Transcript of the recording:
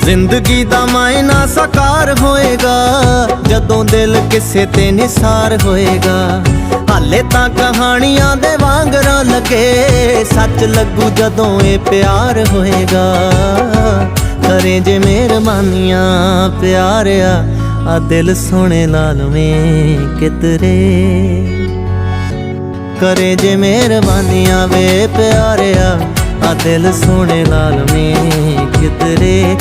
ਜ਼ਿੰਦਗੀ ਦਾ ਮਾਇਨਾ ਸਾਕਾਰ ਹੋਏਗਾ ਜਦੋਂ ਦਿਲ ਕਿਸੇ ਤੇ ਨਿਸਾਰ ਹੋਏਗਾ। ਹਾਲੇ ਤਾਂ ਕਹਾਣੀਆਂ ਦੇ ਵਾਂਗਰਾਂ ਲੱਗੇ, ਸੱਚ ਲੱਗੂ ਜਦੋਂ ਇਹ ਪਿਆਰ ਹੋਏਗਾ। ਕਰੇ ਜੇ ਮਿਹਰਬਾਨੀਆਂ ਪਿਆਰਿਆ, ਆ ਦਿਲ ਸੋਹਣੇ ਲਾ ਲਵੇਂ ਕਿਤਰੇ। ਕਰੇ ਜੇ ਮਿਹਰਬਾਨੀਆਂ ਵੇ ਪਿਆਰਿਆ, ਆ ਦਿਲ ਸੋਹਣੇ ਲਾ ਲਵੇਂ ਕਿਤਰੇ।